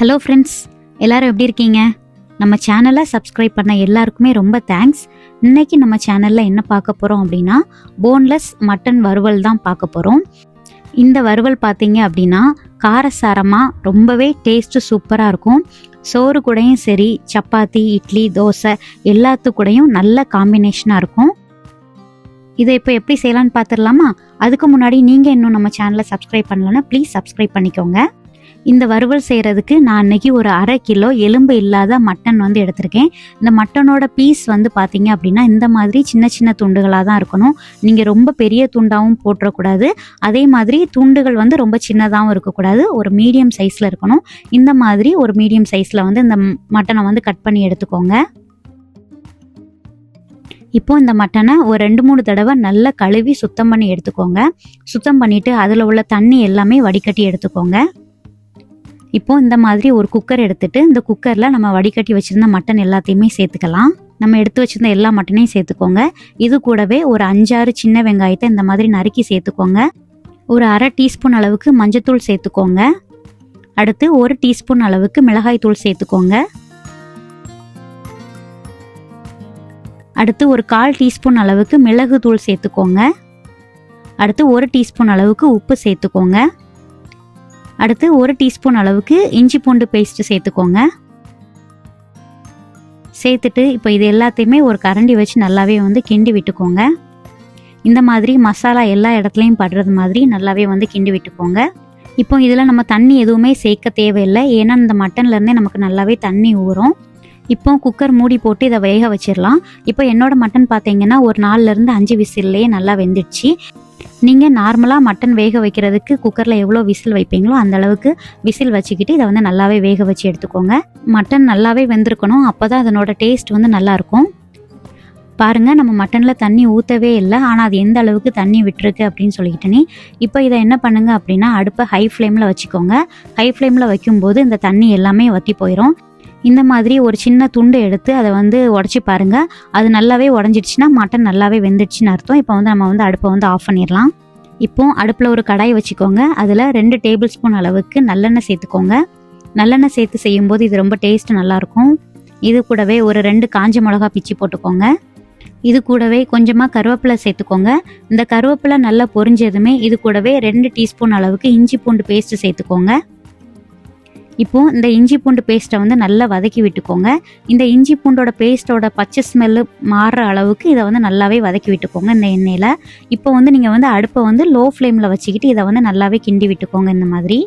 Hello friends, எல்லாரும் எப்படி இருக்கீங்க? நம்ம சேனலை சப்ஸ்கிரைப் பண்ண எல்லாருக்குமே ரொம்ப தேங்க்ஸ். இன்னைக்கு நம்ம சேனலில் என்ன பார்க்க போகிறோம் அப்படின்னா, போன்லெஸ் மட்டன் வறுவல் தான் பார்க்க போகிறோம். இந்த வறுவல் பார்த்தீங்க அப்படின்னா காரசாரமாக ரொம்பவே டேஸ்ட்டு சூப்பராக இருக்கும். சோறு கூடயும் சரி, சப்பாத்தி, இட்லி, தோசை எல்லாத்து கூடயும் நல்ல காம்பினேஷனாக இருக்கும். இதை இப்போ எப்படி செய்யலான்னு பார்த்துடலாமா? அதுக்கு முன்னாடி நீங்கள் இன்னும் நம்ம சேனலை சப்ஸ்கிரைப் பண்ணலன்னா ப்ளீஸ் சப்ஸ்கிரைப் பண்ணிக்கோங்க. இந்த வறுவல் செய்கிறதுக்கு நான் இன்றைக்கி ஒரு 1/2 கிலோ எலும்பு இல்லாத மட்டன் எடுத்திருக்கேன். இந்த மட்டனோட பீஸ் பார்த்தீங்க அப்படின்னா இந்த மாதிரி சின்ன சின்ன துண்டுகளாக தான் இருக்கணும். நீங்கள் ரொம்ப பெரிய துண்டாகவும் போட்டுறக்கூடாது. அதே மாதிரி துண்டுகள் ரொம்ப சின்னதாகவும் இருக்கக்கூடாது. ஒரு மீடியம் சைஸில் இருக்கணும். இந்த மாதிரி ஒரு மீடியம் சைஸில் இந்த மட்டனை கட் பண்ணி எடுத்துக்கோங்க. இப்போ இந்த மட்டனை ஒரு 2-3 தடவை நல்லா கழுவி சுத்தம் பண்ணி எடுத்துக்கோங்க. சுத்தம் பண்ணிவிட்டு அதில் உள்ள தண்ணி எல்லாமே வடிகட்டி எடுத்துக்கோங்க. இப்போ இந்த மாதிரி ஒரு குக்கர் எடுத்துட்டு இந்த குக்கரில் நம்ம வடிகட்டி வச்சுருந்த மட்டன் எல்லாத்தையுமே சேர்த்துக்கலாம். நம்ம எடுத்து வச்சுருந்த எல்லா மட்டனையும் சேர்த்துக்கோங்க. இது கூடவே ஒரு 5-6 சின்ன வெங்காயத்தை இந்த மாதிரி நறுக்கி சேர்த்துக்கோங்க. ஒரு 1/2 டீஸ்பூன் அளவுக்கு மஞ்சத்தூள் சேர்த்துக்கோங்க. அடுத்து 1 டீஸ்பூன் அளவுக்கு மிளகாய் தூள் சேர்த்துக்கோங்க. அடுத்து ஒரு 1/4 டீஸ்பூன் அளவுக்கு மிளகு தூள் சேர்த்துக்கோங்க. அடுத்து 1 டீஸ்பூன் அளவுக்கு உப்பு சேர்த்துக்கோங்க. அடுத்து 1 டீஸ்பூன் அளவுக்கு இஞ்சி பூண்டு பேஸ்ட்டு சேர்த்துக்கோங்க. சேர்த்துட்டு இப்போ இது எல்லாத்தையுமே ஒரு கரண்டி வச்சு நல்லாவே கிண்டி விட்டுக்கோங்க. இந்த மாதிரி மசாலா எல்லா இடத்துலையும் படுறது மாதிரி நல்லாவே கிண்டி விட்டுக்கோங்க. இப்போ இதில் நம்ம தண்ணி எதுவுமே சேர்க்க தேவையில்லை. ஏன்னா இந்த மட்டன்லேருந்தே நமக்கு நல்லாவே தண்ணி ஊறும். இப்போ குக்கர் மூடி போட்டு இதை வேக வச்சிடலாம். இப்போ என்னோட மட்டன் பார்த்தீங்கன்னா ஒரு 4-5 விசில்லையே நல்லா வெந்துடுச்சு. நீங்கள் நார்மலாக மட்டன் வேக வைக்கிறதுக்கு குக்கரில் எவ்வளோ விசில் வைப்பீங்களோ அந்த அளவுக்கு விசில் வச்சுக்கிட்டு இதை நல்லாவே வேக வச்சு எடுத்துக்கோங்க. மட்டன் நல்லாவே வெந்திருக்கணும். அப்போ தான் அதனோட டேஸ்ட் நல்லாயிருக்கும். பாருங்கள், நம்ம மட்டனில் தண்ணி ஊற்றவே இல்லை. ஆனால் அது எந்த அளவுக்கு தண்ணி விட்டுருக்கு அப்படின்னு சொல்லிக்கிட்டேனே. இப்போ இதை என்ன பண்ணுங்க அப்படின்னா அடுப்பை ஹை ஃப்ளேமில் வச்சுக்கோங்க. ஹை ஃப்ளேமில் வைக்கும்போது இந்த தண்ணி எல்லாமே வற்றி போயிடும். இந்த மாதிரி ஒரு சின்ன துண்டு எடுத்து அதை உடச்சி பாருங்கள். அது நல்லாவே உடஞ்சிடுச்சுன்னா மட்டன் நல்லாவே வெந்துடுச்சுன்னு அர்த்தம். இப்போ நம்ம அடுப்பை ஆஃப் பண்ணிடலாம். இப்போ அடுப்பில் ஒரு கடாய் வச்சுக்கோங்க. அதில் 2 டேபிள் ஸ்பூன் அளவுக்கு நல்லெண்ணெய் சேர்த்துக்கோங்க. நல்லெண்ணெய் சேர்த்து செய்யும்போது இது ரொம்ப டேஸ்ட் நல்லாயிருக்கும். இது கூடவே ஒரு 2 காஞ்ச மிளகா பிச்சு போட்டுக்கோங்க. இது கூடவே கொஞ்சமாக கருவேப்பிலை சேர்த்துக்கோங்க. இந்த கருவேப்பிலை நல்லா பொரிஞ்சதுமே இது கூடவே 2 டீஸ்பூன் அளவுக்கு இஞ்சி பூண்டு பேஸ்ட்டு சேர்த்துக்கோங்க. இப்போது இந்த இஞ்சி பூண்டு பேஸ்ட்டை நல்லா வதக்கி விட்டுக்கோங்க. இந்த இஞ்சி பூண்டோட பேஸ்ட்டோட பச்சை ஸ்மெல்லு மாறுற அளவுக்கு இதை நல்லாவே வதக்கி விட்டுக்கோங்க இந்த எண்ணெயில். இப்போ நீங்கள் அடுப்பை லோ ஃப்ளேமில் வச்சுக்கிட்டு இதை நல்லாவே கிண்டி விட்டுக்கோங்க. இந்த மாதிரி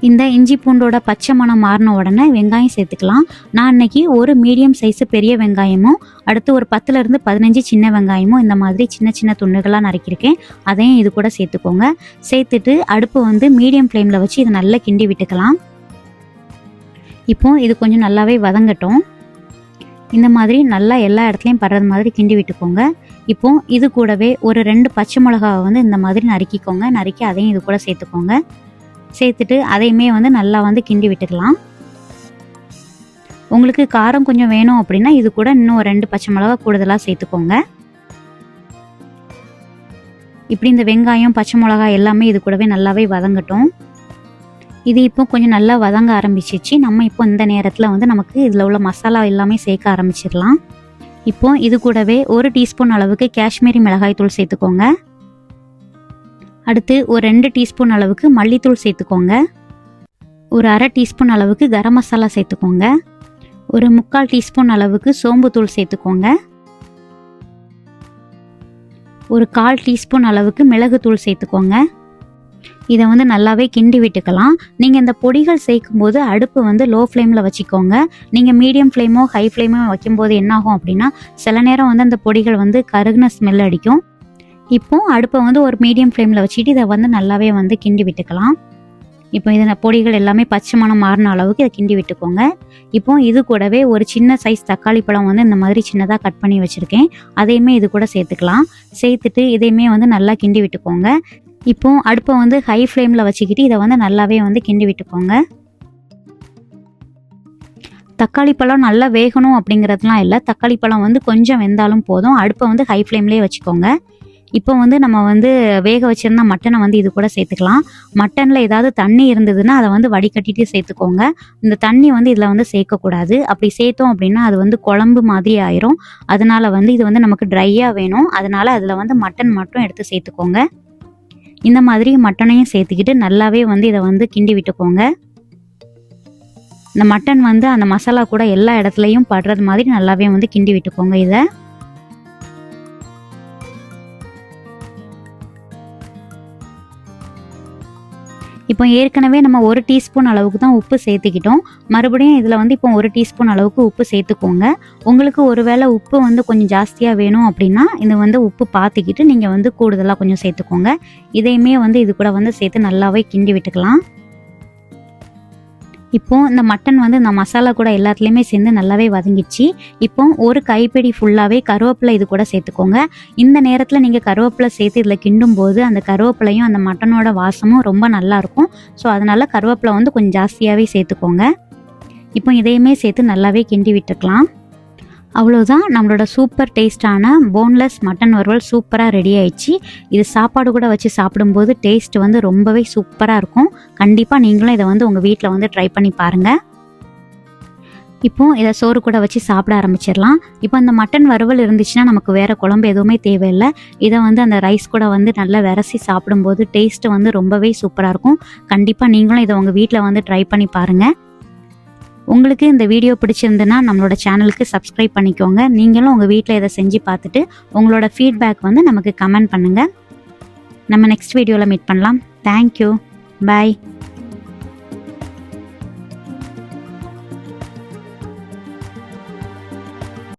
இந்த இஞ்சி பூண்டோட பச்சை மணம் மாறின உடனே வெங்காயம் சேர்த்துக்கலாம். நான் இன்னைக்கு ஒரு மீடியம் சைஸு பெரிய வெங்காயமும் அடுத்து ஒரு 10-15 சின்ன வெங்காயமும் இந்த மாதிரி சின்ன சின்ன துண்டுகளாக நறுக்கியிருக்கேன். அதையும் இது கூட சேர்த்துக்கோங்க. சேர்த்துட்டு அடுப்பு மீடியம் ஃப்ளேமில் வச்சு இதை நல்லா கிண்டி விட்டுக்கலாம். இப்போது இது கொஞ்சம் நல்லாவே வதங்கட்டும். இந்த மாதிரி நல்லா எல்லா இடத்துலையும் படுறது மாதிரி கிண்டி விட்டுக்கோங்க. இப்போது இது கூடவே ஒரு 2 பச்சை மிளகாவை இந்த மாதிரி நறுக்கிக்கோங்க. நறுக்கி அதையும் இது கூட சேர்த்துக்கோங்க. சேர்த்துட்டு அதையுமே நல்லா கிண்டி விட்டுக்கலாம். உங்களுக்கு காரம் கொஞ்சம் வேணும் அப்படின்னா இது கூட இன்னும் 2 பச்சை மிளகா கூடுதலாக சேர்த்துக்கோங்க. இப்படி இந்த வெங்காயம் பச்சை மிளகா எல்லாமே இது கூடவே நல்லாவே வதங்கட்டும். இது இப்போ கொஞ்சம் நல்லா வதங்க ஆரம்பிச்சிச்சு. நம்ம இப்போ இந்த நேரத்தில் நமக்கு இதில் உள்ள மசாலா எல்லாமே சேர்க்க ஆரம்பிச்சிடலாம். இப்போ இது கூடவே 1 டீஸ்பூன் அளவுக்கு காஷ்மீரி மிளகாய் தூள் சேர்த்துக்கோங்க. அடுத்து ஒரு 2 டீஸ்பூன் அளவுக்கு மல்லித்தூள் சேர்த்துக்கோங்க. ஒரு 1/2 டீஸ்பூன் அளவுக்கு கரம் மசாலா சேர்த்துக்கோங்க. ஒரு 3/4 டீஸ்பூன் அளவுக்கு சோம்பு தூள் சேர்த்துக்கோங்க. ஒரு 1/4 டீஸ்பூன் அளவுக்கு மிளகு தூள் சேர்த்துக்கோங்க. இதை நல்லாவே கிண்டி விட்டுக்கலாம். நீங்கள் இந்த பொடிகள் சேர்க்கும் போது அடுப்பு லோ ஃப்ளேமில் வச்சுக்கோங்க. நீங்கள் மீடியம் ஃப்ளேமோ ஹை ஃப்ளேமோ வைக்கும்போது என்னாகும் அப்படின்னா சில நேரம் அந்த பொடிகள் கருகுன ஸ்மெல் அடிக்கும். இப்போது அடுப்பை ஒரு மீடியம் ஃப்ளேமில் வச்சுட்டு இதை நல்லாவே கிண்டி விட்டுக்கலாம். இப்போ இதை பொடிகள் எல்லாமே பச்சை மணம் மாறின அளவுக்கு இதை கிண்டி விட்டுக்கோங்க. இப்போ இது கூடவே ஒரு சின்ன சைஸ் தக்காளி பழம் இந்த மாதிரி சின்னதாக கட் பண்ணி வச்சுருக்கேன். அதையுமே இது கூட சேர்த்துக்கலாம். சேர்த்துட்டு இதையுமே நல்லா கிண்டி விட்டுக்கோங்க. இப்போ அடுப்பை ஹை ஃப்ளேமில் வச்சுக்கிட்டு இதை நல்லாவே கிண்டி விட்டுக்கோங்க. தக்காளி பழம் நல்லா வேகணும் அப்படிங்கிறதுலாம் இல்லை. தக்காளி பழம் கொஞ்சம் வெந்தாலும் போதும். அடுப்பை ஹை ஃப்ளேம்லேயே வச்சுக்கோங்க. இப்போ வந்து நம்ம வந்து வேக வச்சிருந்த மட்டனை வந்து இது கூட சேர்த்துக்கலாம். மட்டனில் ஏதாவது தண்ணி இருந்ததுன்னா அதை வந்து வடிகட்டிட்டு சேர்த்துக்கோங்க. இந்த தண்ணி வந்து இதில் வந்து சேர்க்கக்கூடாது. அப்படி சேர்த்தோம் அப்படின்னா அது வந்து குழம்பு மாதிரி ஆயிரும். அதனால வந்து இது வந்து நமக்கு ட்ரையாக வேணும். அதனால அதில் வந்து மட்டன் மட்டும் எடுத்து சேர்த்துக்கோங்க. இந்த மாதிரி மட்டனையும் சேர்த்துக்கிட்டு நல்லாவே வந்து இதை வந்து கிண்டி விட்டுக்கோங்க. இந்த மட்டன் வந்து அந்த மசாலா கூட எல்லா இடத்துலையும் படுறது மாதிரி நல்லாவே வந்து கிண்டி விட்டுக்கோங்க இதை. இப்போ ஏற்கனவே நம்ம 1 டீஸ்பூன் அளவுக்கு தான் உப்பு சேர்த்துக்கிட்டோம். மறுபடியும் இதில் வந்து இப்போ 1 டீஸ்பூன் அளவுக்கு உப்பு சேர்த்துக்கோங்க. உங்களுக்கு ஒருவேளை உப்பு வந்து கொஞ்சம் ஜாஸ்தியாக வேணும் அப்படின்னா இது வந்து உப்பு பார்த்துக்கிட்டு நீங்கள் வந்து கூடுதலாக கொஞ்சம் சேர்த்துக்கோங்க. இதையுமே வந்து இது கூட வந்து சேர்த்து நல்லாவே கிண்டி விட்டுக்கலாம். இப்போ இந்த மட்டன் வந்து இந்த மசாலா கூட எல்லாத்துலேயுமே சேர்ந்து நல்லாவே வதங்கிடுச்சு. இப்போ ஒரு கைப்பிடி ஃபுல்லாகவே கருவேப்பிலை இது கூட சேர்த்துக்கோங்க. இந்த நேரத்தில் நீங்கள் கருவேப்பிலை சேர்த்து இதில் கிண்டும் போது அந்த கருவேப்பிலையும் அந்த மட்டனோட வாசமும் ரொம்ப நல்லாயிருக்கும். ஸோ அதனால் கருவேப்பிலை வந்து கொஞ்சம் ஜாஸ்தியாகவே சேர்த்துக்கோங்க. இப்போ இதையுமே சேர்த்து நல்லாவே கிண்டி விட்டுக்கலாம். அவ்வளோதான், நம்மளோட சூப்பர் டேஸ்டான போன்லெஸ் மட்டன் வறுவல் சூப்பராக ரெடி ஆயிடுச்சு. இது சாப்பாடு கூட வச்சு சாப்பிடும்போது டேஸ்ட் வந்து ரொம்பவே சூப்பராக இருக்கும். கண்டிப்பாக நீங்களும் இதை வந்து உங்கள் வீட்டில் வந்து ட்ரை பண்ணி பாருங்கள். இப்போ இதை சோறு கூட வச்சு சாப்பிட ஆரம்பிச்சிடலாம். இப்போ இந்த மட்டன் வறுவல் இருந்துச்சுன்னா நமக்கு வேறு குழம்பு எதுவுமே தேவையில்லை. இதை வந்து அந்த ரைஸ் கூட வந்து நல்லா விரசி சாப்பிடும்போது டேஸ்ட்டு வந்து ரொம்பவே சூப்பராக இருக்கும். கண்டிப்பாக நீங்களும் இதை உங்கள் வீட்டில் வந்து ட்ரை பண்ணி பாருங்கள். உங்களுக்கு இந்த வீடியோ பிடிச்சிருந்துன்னா நம்மளோட சேனலுக்கு சப்ஸ்கிரைப் பண்ணிக்கோங்க. நீங்களும் உங்கள் வீட்டில் இதை செஞ்சு பார்த்துட்டு உங்களோட ஃபீட்பேக் வந்து நமக்கு கமெண்ட் பண்ணுங்கள். நம்ம நெக்ஸ்ட் வீடியோவில் மீட் பண்ணலாம். தேங்க்யூ. பாய்.